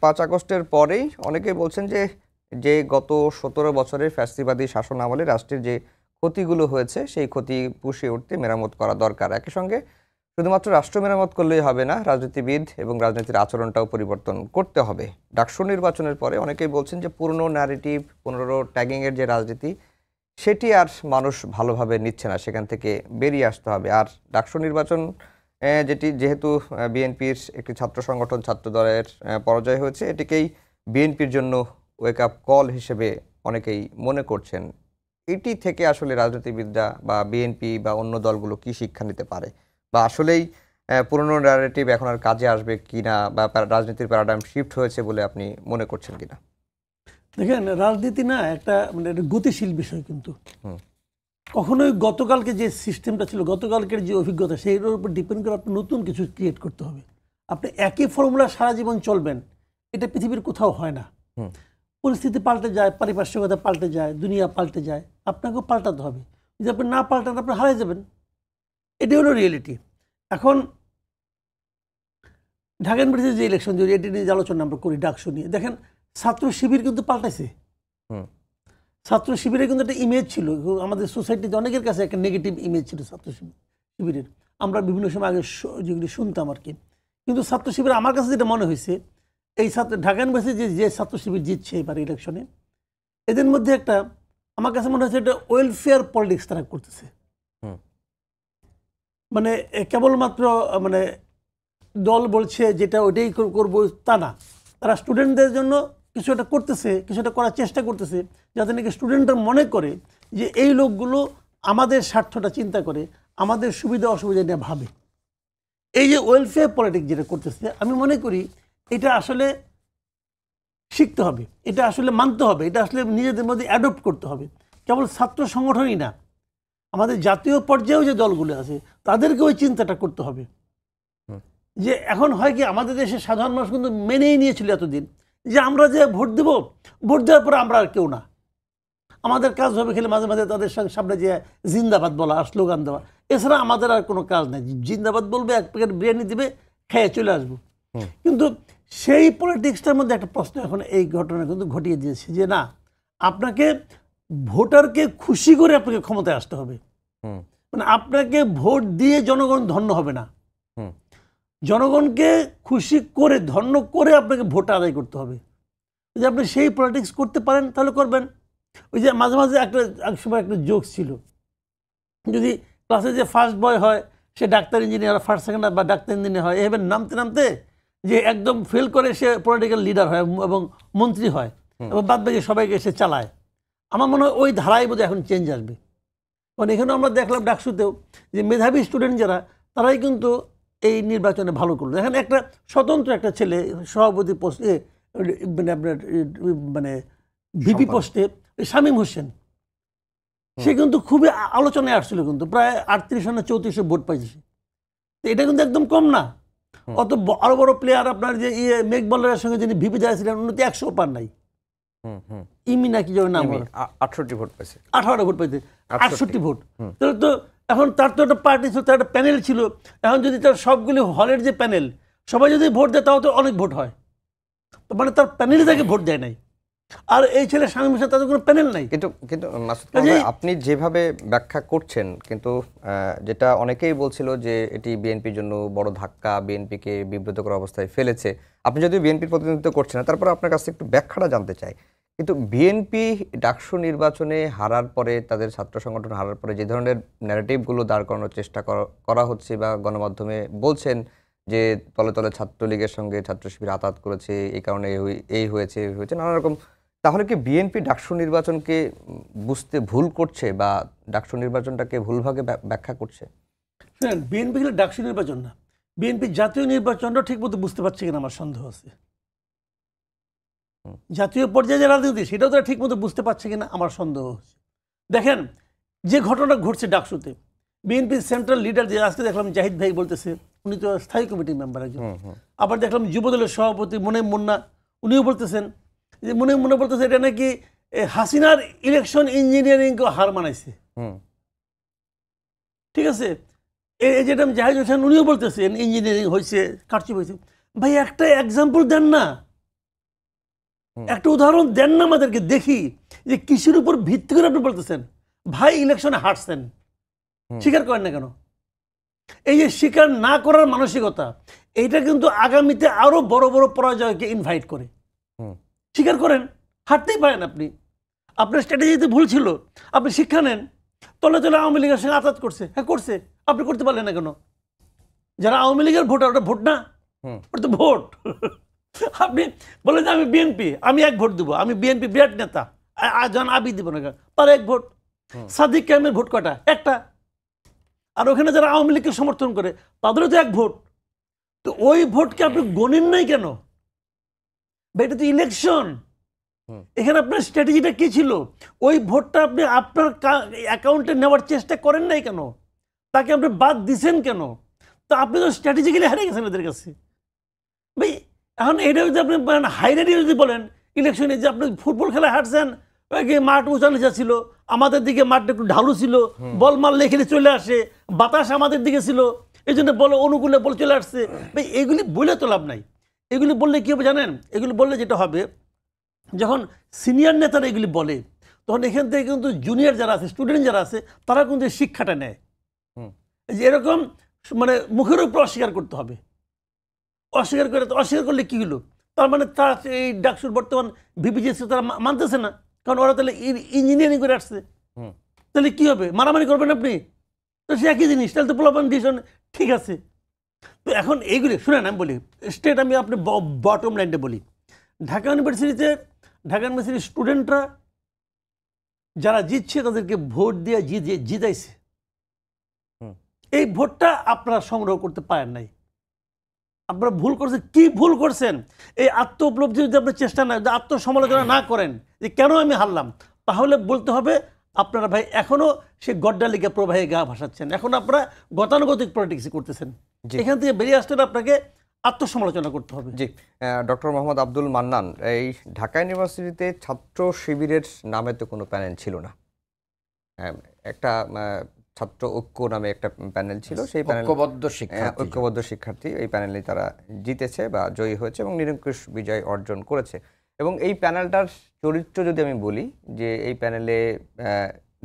5 আগস্টের পরেই অনেকেই বলছেন যে যে গত 17 বছরের ফ্যাসিবাদী শাসন আমলে রাষ্ট্রের যে ক্ষতিগুলো হয়েছে সেই ক্ষতি পুষিয়ে উঠতে মেরামত করা দরকার। একই সঙ্গে শুধুমাত্র রাষ্ট্র মেরামত করলেই হবে না, রাজনীতিবিদ এবং রাজনীতির আচরণটাও পরিবর্তন করতে হবে। ডাকসু নির্বাচনের পরে অনেকেই বলছেন যে পুরনো ন্যারেটিভ, পুনরো ট্যাগিংয়ের যে রাজনীতি সেটি আর মানুষ ভালোভাবে নিচ্ছে না, সেখান থেকে বেরিয়ে আসতে হবে। আর ডাকসু নির্বাচন যেহেতু বিএনপির একটি ছাত্র সংগঠন, ছাত্র দলের পরাজয় হয়েছে, এটিকেই বিএনপির জন্য ওয়েক আপ কল হিসেবে অনেকেই মনে করছেন। এটি থেকে আসলে রাজনীতিবিদরা বা বিএনপি বা অন্য দলগুলো কি শিক্ষা নিতে পারে, বা আসলেই পুরনো ন্যারেটিভ এখন আর কাজে আসবে কিনা, বা রাজনীতির প্যারাডাইম শিফট হয়েছে বলে আপনি মনে করছেন কিনা? দেখেন, রাজনীতি না একটা মানে গতিশীল বিষয়, কিন্তু কখনোই গতকালকে যে সিস্টেমটা ছিল, গতকালকের যে অভিজ্ঞতা, সেইটার উপর ডিপেন্ড করে আপনি নতুন কিছু ক্রিয়েট করতে হবে। আপনি একই ফর্মুলা সারা জীবন চলবেন, এটা পৃথিবীর কোথাও হয় না। পরিস্থিতি পাল্টে যায়, পারিপার্শ্বিকতা পাল্টে যায়, দুনিয়া পাল্টে যায়, আপনাকেও পাল্টাতে হবে। যদি আপনি না পাল্টান, আপনি হারিয়ে যাবেন। এটি হলো রিয়েলিটি। এখন ঢাকা ইউনিভার্সিটির যে ইলেকশন, যদি এটি নিয়ে আলোচনা আমরা করি, ডাকসু নিয়ে, দেখেন ছাত্র শিবির কিন্তু পাল্টাইছে। ছাত্র শিবিরের কিন্তু একটা ইমেজ ছিল, আমাদের সোসাইটিতে অনেকের কাছে একটা নেগেটিভ ইমেজ ছিল ছাত্র শিবিরের। আমরা বিভিন্ন সময় আগে যেগুলি শুনতাম আর কি। কিন্তু ছাত্র শিবির আমার কাছে যেটা মনে হয়েছে, এই ঢাকা ইউনিভার্সিটি যে ছাত্র শিবির জিতছে এবার ইলেকশনে, এদের মধ্যে একটা আমার কাছে মনে হচ্ছে একটা ওয়েলফেয়ার পলিটিক্স তারা করতেছে। মানে কেবলমাত্র মানে দল বলছে যেটা ওইটাই করবো তা না, তারা স্টুডেন্টদের জন্য কিছু একটা করতেছে, কিছু একটা করার চেষ্টা করতেছে, যাতে নাকি স্টুডেন্টরা মনে করে যে এই লোকগুলো আমাদের স্বার্থটা চিন্তা করে, আমাদের সুবিধা অসুবিধা নিয়ে ভাবে। এই যে ওয়েলফেয়ার পলিটিক্স যেটা করতেছে, আমি মনে করি এটা আসলে শিখতে হবে, এটা আসলে মানতে হবে, এটা আসলে নিজেদের মধ্যে অ্যাডপ্ট করতে হবে। কেবল ছাত্র সংগঠনই না, আমাদের জাতীয় পর্যায়েও যে দলগুলো আছে তাদেরকে ওই চিন্তাটা করতে হবে। যে এখন হয় কি, আমাদের দেশের সাধারণ মানুষ কিন্তু মেনেই নিয়েছিল এতদিন যে আমরা যে ভোট দেব, ভোট দেওয়ার পরে আমরা আর কেউ না, আমাদের কাজ হবে খেলে মাঝে মাঝে তাদের সামনে যে জিন্দাবাদ বলা আর স্লোগান দেওয়া, এছাড়া আমাদের আর কোনো কাজ নেই। জিন্দাবাদ বলবে, এক প্যাকেট বিরিয়ানি দিবে, খেয়ে চলে আসবো। কিন্তু সেই পলিটিক্সটার মধ্যে একটা প্রশ্ন এখন এই ঘটনা কিন্তু ঘটিয়ে দিয়েছে যে না, আপনাকে ভোটারকে খুশি করে আপনাকে ক্ষমতায় আসতে হবে। মানে আপনাকে ভোট দিয়ে জনগণ ধন্য হবে না, জনগণকে খুশি করে ধন্য করে আপনাকে ভোট আদায় করতে হবে। যদি আপনি সেই পলিটিক্স করতে পারেন তাহলে করবেন। ওই যে মাঝে মাঝে এক সময় একটা জোক ছিল, যদি ক্লাসে যে ফার্স্ট বয় হয় সে ডাক্তার ইঞ্জিনিয়ার, ফার্স্ট সেকেন্ড বা ডাক্তার ইঞ্জিনিয়ার হয়, এভাবে নামতে নামতে যে একদম ফেল করে সে পলিটিক্যাল লিডার হয় এবং মন্ত্রী হয় এবং বাদ বাকি সবাইকে সে চালায়। আমার মনে হয় ওই ধারায় বোধহয় এখন চেঞ্জ আসবে। কারণ এখানেও আমরা দেখলাম ডাকসুতেও যে মেধাবী স্টুডেন্ট যারা, তারাই কিন্তু এই নির্বাচনে ভালো করলো। এখানে একটা স্বতন্ত্র একটা ছেলে সভাপতি পোস্টে, মানে আপনার মানে ভিপি পোস্টে, শামীম হোসেন, সে কিন্তু খুবই আলোচনায় আসছিল, কিন্তু প্রায় 38 না 34 ভোট পাইছে। এটা কিন্তু একদম কম না। অত আরো বড় প্লেয়ার আপনার যে মেঘবলের সঙ্গে যিনি ভিপি যাচ্ছিলেন, উন্নতি 100 পার নাই। ইমি নাকি যেন নাম, 68 ভোট পাইছে, 18টা ভোট পাইছে, 68 ভোট। তাহলে তো এখন তার তো একটা পার্টি ছিল, তার একটা প্যানেল ছিল। এখন যদি তার সবগুলি হলের যে প্যানেল সবাই যদি ভোট দেয়, তাও তো অনেক ভোট হয়। মানে তার প্যানেলে তাকে ভোট দেয় নাই, আর এই ছেলে শামীম হোসেন, তাদের কোনো প্যানেল নাই। কিন্তু মাসুদ ভাই, আপনি যেভাবে ব্যাখ্যা করছেন, কিন্তু যেটা অনেকেই বলছিল যে এটি বিএনপির জন্য বড় ধাক্কা, বিএনপিকে বিব্রতকর অবস্থায় ফেলেছে। আপনি যদিও বিএনপির প্রতিনিধিত্ব করছেন না, তারপরে আপনার কাছে একটু ব্যাখ্যাটা জানতে চাই। কিন্তু বিএনপি ডাকসু নির্বাচনে হারার পরে, তাদের ছাত্র সংগঠন হারার পরে যে ধরনের ন্যারেটিভগুলো দাঁড় করানোর চেষ্টা করা হচ্ছে বা গণমাধ্যমে বলছেন যে তলে তলে ছাত্রলীগের সঙ্গে ছাত্র শিবির আতাত করেছে, এই কারণে এই হয়েছে নানা রকম, তাহলে কি বিএনপি ডাকসু নির্বাচনকে বুঝতে ভুল করছে বা ডাকসু নির্বাচনটাকে ভুলভাবে ব্যাখ্যা করছে? বিএনপি হলে ডাকসু নির্বাচন না, বিএনপি জাতীয় নির্বাচনটা ঠিক মতো বুঝতে পারছে কিনা আমার সন্দেহ আছে। জাতীয় পর্যায়ে যে রাজনীতি, সেটাও তারা ঠিক মতো বুঝতে পারছে কিনা আমার সন্দেহ হচ্ছে। দেখেন যে ঘটনা ঘটছে ডাকসুতে, বিএনপির সেন্ট্রাল লিডার যে, আজকে দেখলাম জাহিদ ভাই বলতেছে, উনি তো স্থায়ী কমিটির মেম্বার একজন। আবার দেখলাম যুবদলের সভাপতি মুন্না, উনিও বলতেছেন যে, মুন্না বলতেছে এটা নাকি হাসিনার ইলেকশন ইঞ্জিনিয়ারিংকে হার মানাইছে। ঠিক আছে, এই যেটা জাহিদ হোসেন উনিও বলতেছেন ইঞ্জিনিয়ারিং হয়েছে, কারচুপি হয়েছে। ভাই একটা এক্সাম্পল দেন না, একটা উদাহরণ দেন না আমাদেরকে, দেখি যে কিসের উপর ভিত্তি করে আপনি বলতেছেন ভাই ইলেকশনে হারছেন, স্বীকার করেন না কেন? এই যে স্বীকার না করার মানসিকতা, এইটা কিন্তু আগামীতে আরো বড় বড় পরাজয়কে ইনভাইট করে। স্বীকার করেন, হারতেই পারেন আপনি, আপনার স্ট্র্যাটেজিতে ভুল ছিল, আপনি শিক্ষা নেন। তলে তলে আওয়ামী লীগের সঙ্গে আঘাত করছে, হ্যাঁ করছে, আপনি করতে পারলেন না কেন? যারা আওয়ামী লীগের ভোটার, ওটা ভোট না, ওটা তো ভোট। আপনি বলেন যে আমি বিএনপি, আমি এক ভোট দেবো, আমি বিএনপি বিরাট নেতা, জন আবি দিব না, তার এক ভোট। সাদিক কায়েমের ভোট কটা? একটা। আর ওখানে যারা আওয়ামী লীগকে সমর্থন করে তাদেরও তো এক ভোট। তো ওই ভোটকে আপনি গণেন নাই কেন? এটা তো ইলেকশন, এখানে আপনার স্ট্র্যাটেজিটা কি ছিল? ওই ভোটটা আপনি আপনার অ্যাকাউন্টে নেওয়ার চেষ্টা করেন নাই কেন? তাকে আপনি বাদ দিছেন কেন? তো আপনি তো স্ট্র্যাটেজিক্যালি হারিয়ে গেছেন এদের কাছে ভাই। এখন এটা যদি আপনি হাইরাইটে যদি বলেন ইলেকশনে যে আপনি ফুটবল খেলায় হারছেন, মাঠ উঁচা নিচা ছিল, আমাদের দিকে মাঠটা একটু ঢালু ছিল, বল মারলে খেলে চলে আসে, বাতাস আমাদের দিকে ছিল, এই জন্য বল অনুকূলে বল চলে আসছে ভাই। এগুলি বলে তো লাভ নাই। এগুলি বললে কি হবে জানেন? এগুলি বললে যেটা হবে, যখন সিনিয়র নেতারা এগুলি বলে তখন এখান থেকে কিন্তু জুনিয়র যারা আছে, স্টুডেন্ট যারা আছে, তারা কিন্তু শিক্ষাটা নেয় যে এরকম মানে মুখের উপর অস্বীকার করতে হবে। অস্বীকার করলে কি হলো? তার মানে তারা এই ডাকসুর বর্তমান ভিপিজিএসসি তারা মানতেছে না, কারণ ওরা তাহলে ইঞ্জিনিয়ারিং করে আসছে। তাহলে কি হবে? মারামারি করবেন আপনি? তো সে একই জিনিস, তাহলে তো প্রলোভন ডিসিশন ঠিক আছে। তো এখন এইগুলি শুনেন, আমি বলি স্টেট, আমি আপনি বটম লাইনটা বলি। ঢাকা ইউনিভার্সিটির স্টুডেন্টরা যারা জিতছে তাদেরকে ভোট দিয়ে জিতাইছে। এই ভোটটা আপনারা সংগ্রহ করতে পারেন নাই, আপনারা ভুল করছেন। কি ভুল করছেন? এই আত্ম উপলব্ধি যদি আপনি চেষ্টা না, আত্মসমালোচনা না করেন যে কেন আমি হারলাম, তাহলে বলতে হবে আপনারা ভাই এখনো সে গড্ডালিকা প্রবাহে গা ভাসাচ্ছেন, এখন আপনারা গতানুগতিক পলিটিক্স করতেছেন। এখান থেকে বেরিয়ে আসতে আপনাকে আত্মসমালোচনা করতে হবে। জি, ডক্টর মোহাম্মদ আব্দুল মান্নান, এই ঢাকা ইউনিভার্সিটিতে ছাত্র শিবিরের নামে তো কোনো প্যানেল ছিল না, একটা ছাত্র ঐক্য নামে একটা প্যানেল ছিল, সেই প্যানেল ঐক্যবদ্ধ শিক্ষার্থী, এই প্যানেলে তারা জিতেছে বা জয়ী হয়েছে এবং নিরঙ্কুশ বিজয় অর্জন করেছে। এবং এই প্যানেলটার চরিত্র যদি আমি বলি, যে এই প্যানেলে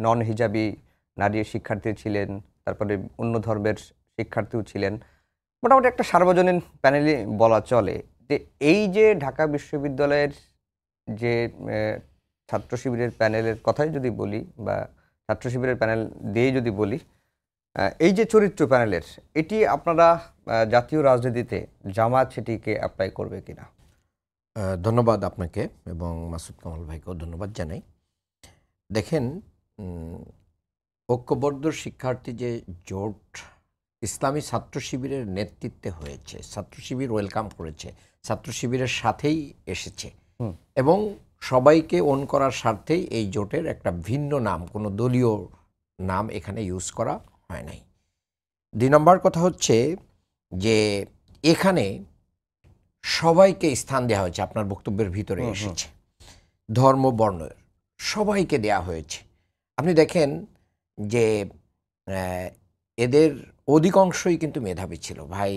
নন হিজাবি নারী শিক্ষার্থী ছিলেন, তারপরে অন্য ধর্মের শিক্ষার্থীও ছিলেন, মোটামুটি একটা সার্বজনীন প্যানেলই বলা চলে। যে এই যে ঢাকা বিশ্ববিদ্যালয়ের যে ছাত্র শিবিরের প্যানেলের কথাই যদি বলি, বা ছাত্র শিবিরের প্যানেল দিয়ে যদি বলি, এই যে চরিত্র প্যানেলের, এটি আপনারা জাতীয় রাজনীতিতে জামায়াত সেটিকে অ্যাপ্লাই করবে কিনা? ধন্যবাদ আপনাকে এবং মাসুদ কামাল ভাইকেও ধন্যবাদ জানাই। দেখেন, ঐক্যবদ্ধ শিক্ষার্থী যে জোট ইসলামী ছাত্র শিবিরের নেতৃত্বে হয়েছে, ছাত্র শিবির ওয়েলকাম করেছে, ছাত্র শিবিরের সাথেই এসেছে এবং সবাইকে অন করার স্বার্থেই এই জোটের একটা ভিন্ন নাম, কোনো দলীয় নাম এখানে ইউজ করা হয় নাই। 2 নম্বর কথা হচ্ছে যে এখানে সবাইকে স্থান দেওয়া হয়েছে, আপনার বক্তব্যের ভিতরে এসেছে, ধর্ম বর্ণের সবাইকে দেয়া হয়েছে। আপনি দেখেন যে এদের অধিকাংশই কিন্তু মেধাবী ছিল ভাই।